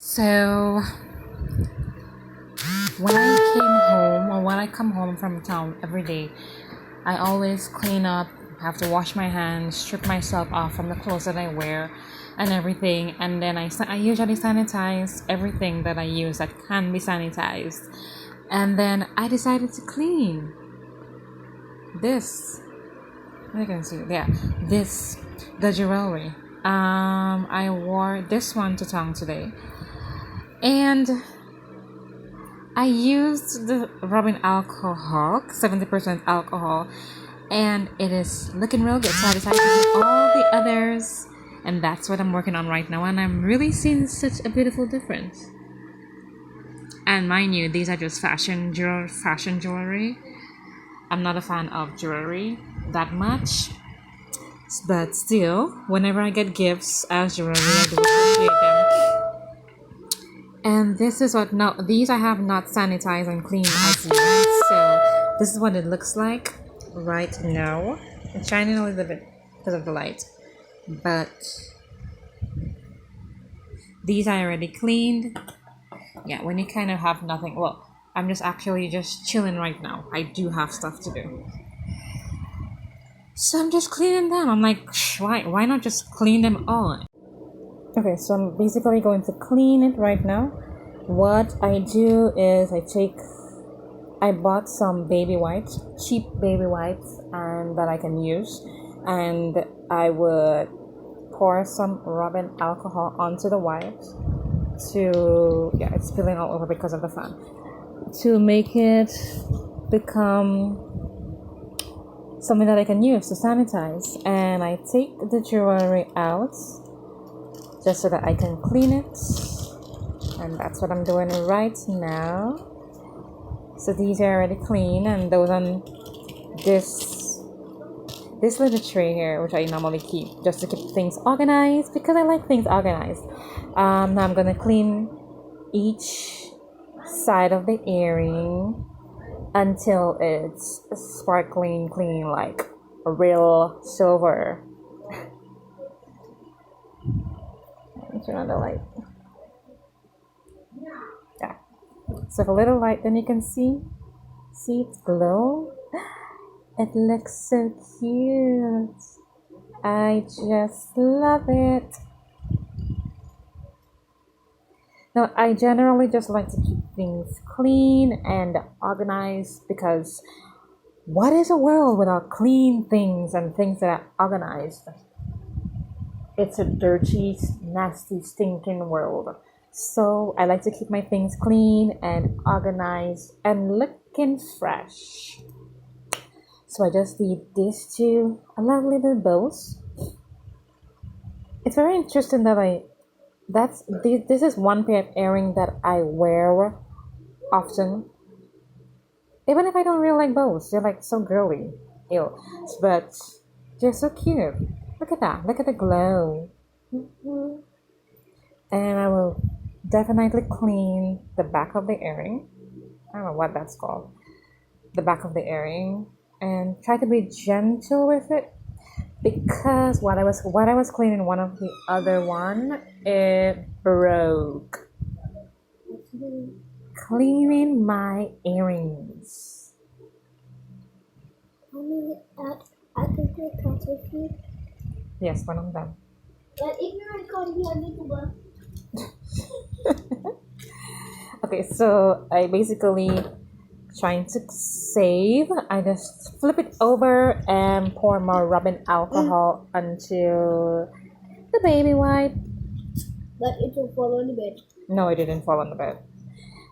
So when I came home or when I come home from town every day, I always clean up, have to wash my hands, strip myself off from the clothes that I wear and everything. And then I usually sanitize everything that I use that can be sanitized. And then I decided to clean this. You can see, yeah, this, the jewelry. I wore this one to town today. And I used the rubbing alcohol, 70% alcohol, and it is looking real good. So I decided to do all the others, and that's what I'm working on right now. And I'm really seeing such a beautiful difference. And mind you, these are just fashion jewelry. I'm not a fan of jewelry that much, but still, whenever I get gifts as jewelry, I do appreciate them. And this is what, no, these I have not sanitized and cleaned as yet. So this is what it looks like right now. It's shining a little bit because of the light, but these I already cleaned. Yeah, when you kind of have nothing, well, I'm just actually just chilling right now. I do have stuff to do, so I'm just cleaning them. I'm like, why not just clean them all? Okay, so I'm basically going to clean it right now. What I do is I bought some baby wipes, cheap baby wipes, and that I can use, and I would pour some rubbing alcohol onto the wipes it's spilling all over because of the fan, to make it become something that I can use to sanitize. And I take the jewelry out just so that I can clean it, and that's what I'm doing right now. So these are already clean, and those on this little tray here, which I normally keep just to keep things organized because I like things organized. Now I'm gonna clean each side of the earring until it's sparkling clean, like a real silver. Turn on the light. Yeah. So if a little light, then you can see it's glow. It looks so cute. I just love it. Now, I generally just like to keep things clean and organized, because what is a world without clean things and things that are organized? It's a dirty, nasty, stinking world. So I like to keep my things clean and organized and looking fresh. So I just did these two lovely little bows. It's very interesting that this is one pair of earring that I wear often. Even if I don't really like bows, they're like so girly. Ew. But they're so cute. Look at that. Look at the glow. And I will definitely clean the back of the earring. I don't know what that's called. The back of the earring. And try to be gentle with it, because what I was cleaning one of the other one, it broke. Cleaning my earrings. I can play cards with you. Yes, one of them. But if you're recording, I need to work. Okay, so I basically trying to save. I just flip it over and pour more rubbing alcohol onto the baby wipe. But it will fall on the bed. No, it didn't fall on the bed.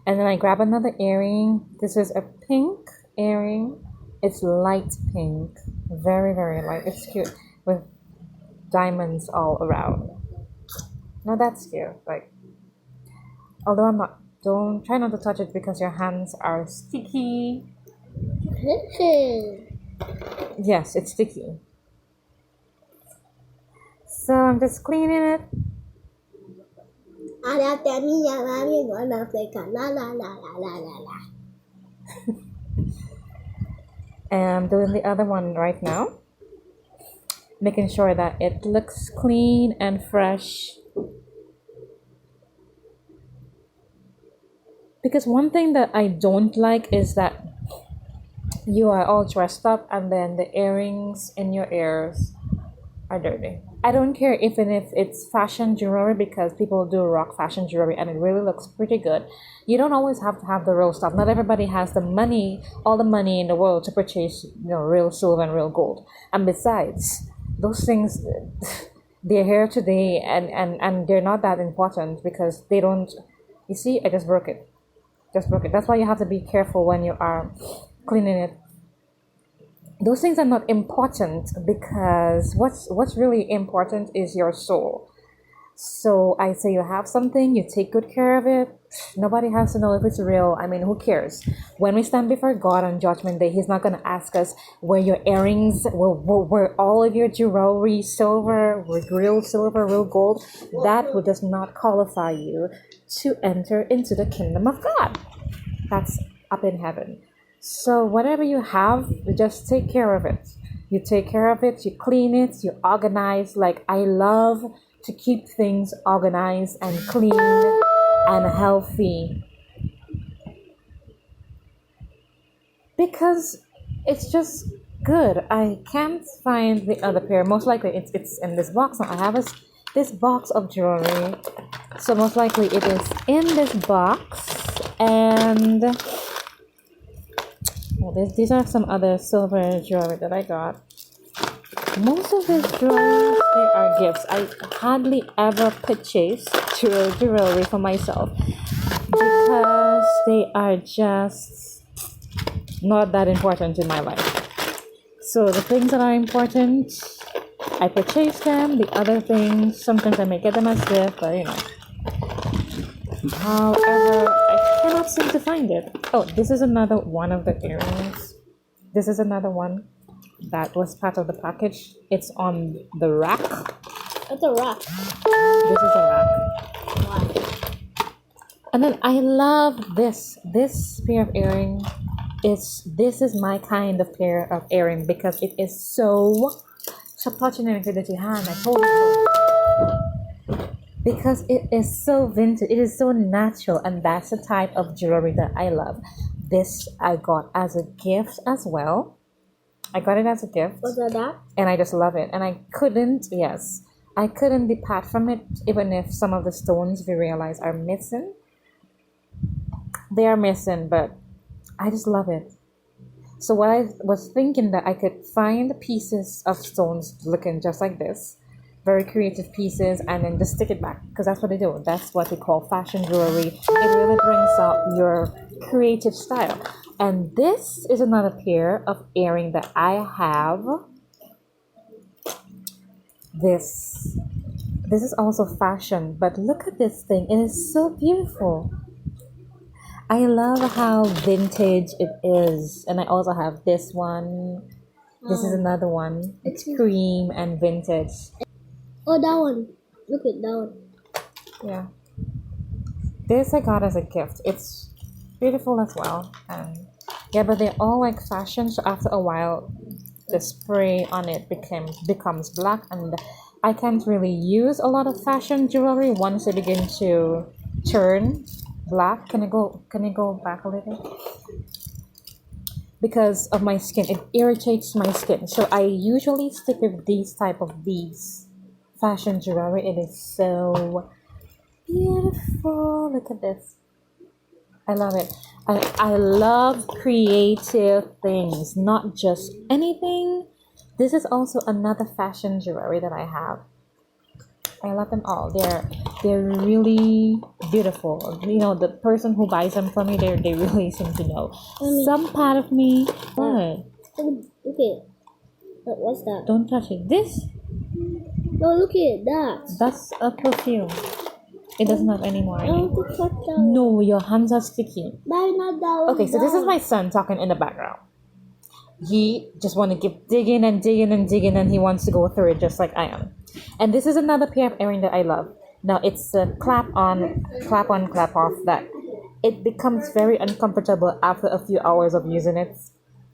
And then I grab another earring. This is a pink earring. It's light pink, very, very light. It's cute with diamonds all around. Now that's cute. Like, although don't try not to touch it because your hands are sticky. Yes, it's sticky. So I'm just cleaning it. And I'm doing the other one right now, making sure that it looks clean and fresh. Because one thing that I don't like is that you are all dressed up and then the earrings in your ears are dirty. I don't care even if it's fashion jewelry, because people do rock fashion jewelry and it really looks pretty good. You don't always have to have the real stuff. Not everybody has the money, all the money in the world to purchase, real silver and real gold. And besides, those things, they're here today and they're not that important because they don't. You see, I just broke it. That's why you have to be careful when you are cleaning it. Those things are not important, because what's really important is your soul. So I say you have something, you take good care of it. Nobody has to know if it's real. I mean, who cares? When we stand before God on Judgment Day, He's not going to ask us, were your earrings, were all of your jewelry silver, were real silver, real gold? That does not qualify you to enter into the kingdom of God. That's up in heaven. So whatever you have, you just take care of it. You take care of it, you clean it, you organize. Like, I love to keep things organized and clean and healthy, because it's just good. I can't find the other pair. Most likely it's in this box. Now I have this box of jewelry, so most likely it is in this box. And these are some other silver jewelry that I got. Most of these jewelry, they are gifts. I hardly ever purchase jewelry for myself because they are just not that important in my life. So the things that are important, I purchase them. The other things, sometimes I may get them as gift, but However, I cannot seem to find it. Oh, this is another one of the earrings. This is another one that was part of the package. It's on the rack. It's a rack. This is a rack. Wow. And then I love this pair of earring. This is my kind of pair of earring because it is so touching into the hand. I told you so. Because it is so vintage, it is so natural, and that's the type of jewelry that I love. This I got as a gift as well. I got it as a gift. Was that? And I just love it. And I couldn't depart from it, even if some of the stones we realize are missing. They are missing, but I just love it. So what I was thinking that I could find pieces of stones looking just like this, very creative pieces, and then just stick it back, because that's what they do. That's what we call fashion jewelry. It really brings out your creative style. And this is another pair of earring that I have. This is also fashion, but look at this thing. It is so beautiful. I love how vintage it is. And I also have this one. This is another one. It's cream and vintage. Oh, that one. Look at that one. Yeah. This I got as a gift. It's beautiful as well. And yeah, but they're all like fashion. So after a while, the spray on it becomes black, and I can't really use a lot of fashion jewelry once they begin to turn black. Can you go back a little? Because of my skin, it irritates my skin. So I usually stick with these type of beads. Fashion jewelry. It is so beautiful. Look at this. I love it. I love creative things, not just anything. This is also another fashion jewelry that I have. I love them all. They're really beautiful. The person who buys them for me, they really seem to know. Some part of me. What? Okay. What's that? Don't touch it. This. No, look at that. That's a perfume. It doesn't have any more. I want to touch that. No, your hands are sticky. No, not that one. Okay, so this is my son talking in the background. He just want to keep digging and digging and digging, and he wants to go through it just like I am. And this is another pair of earring that I love. Now it's a clap on, clap off that it becomes very uncomfortable after a few hours of using it.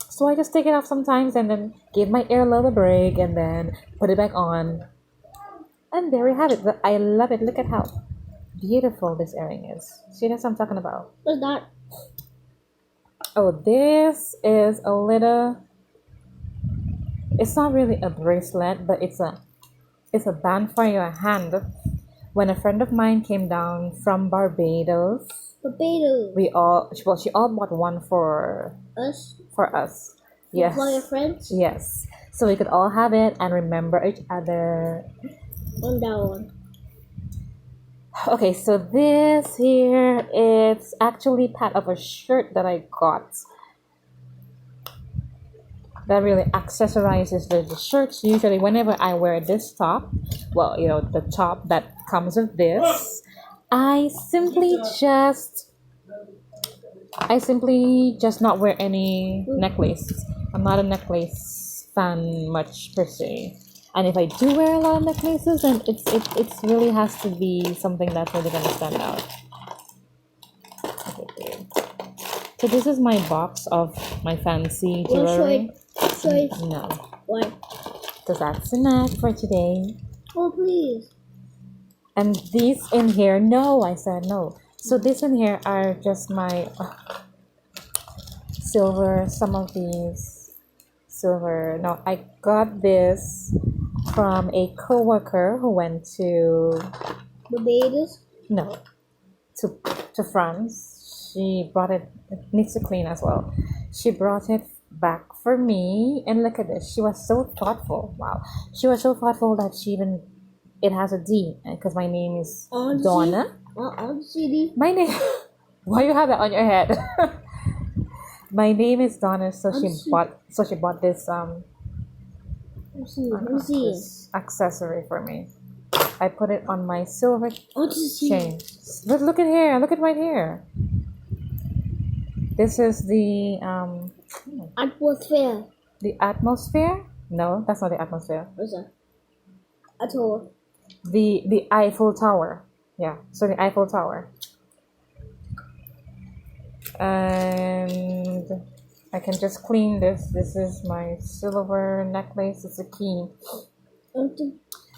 So I just take it off sometimes and then give my ear a little break and then put it back on. And there we have it. I love it. Look at how beautiful this earring is. See, that's what I'm talking about. What's that? Oh, this is a little. It's not really a bracelet, but it's a band for your hand. When a friend of mine came down from Barbados, she all bought one for Us? for us. Yes. For your friends? Yes. So we could all have it and remember each other. On that one. Okay, so this here, it's actually part of a shirt that I got. That really accessorizes the shirts. Usually whenever I wear this top, well, the top that comes with this, I simply just not wear any necklace. I'm not a necklace fan much per se. And if I do wear a lot of necklaces, then it really has to be something that's really gonna stand out. Okay. So this is my box of my fancy jewelry. No. Why? Because that's enough for today. Oh, please. And these in here, no, I said no. So these in here are just my silver, some of these silver. No, I got this from a coworker who went to Barbados? no, to France. She brought it. It needs to clean as well. She brought it back for me, and look at this. She was so thoughtful. Wow, she was so thoughtful that it has a D because my name is Donna. CD. My name. Why you have that on your head? My name is Donna, so she bought this this accessory for me. I put it on my silver chain. But look at here. Look at right here. This is the Atmosphere. the atmosphere. No, that's not the atmosphere. What's that? Atoll. The Eiffel Tower. Yeah. So the Eiffel Tower. And I can just clean this. This is my silver necklace. It's a key.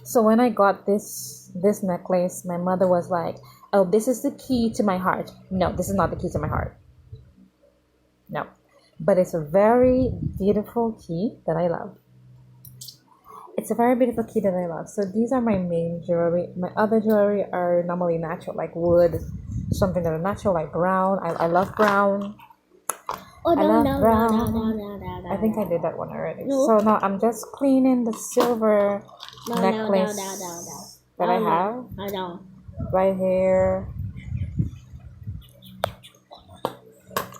So when I got this necklace, my mother was like, "Oh, this is the key to my heart." No, this is not the key to my heart. No, but it's a very beautiful key that I love. It's a very beautiful key that I love. So these are my main jewelry. My other jewelry are normally natural, like wood, something that are natural, like brown. I love brown. Oh, I no, love no, brown. no, no, no, no, no, I think I did that one already. No. So now I'm just cleaning the silver necklace that I have I don't. right here.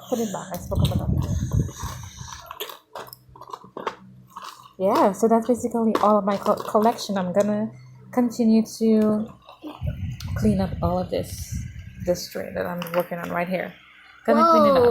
Put it back. I spoke about that. Yeah, so that's basically all of my collection. I'm gonna continue to clean up all of this tray that I'm working on right here. Gonna clean it up.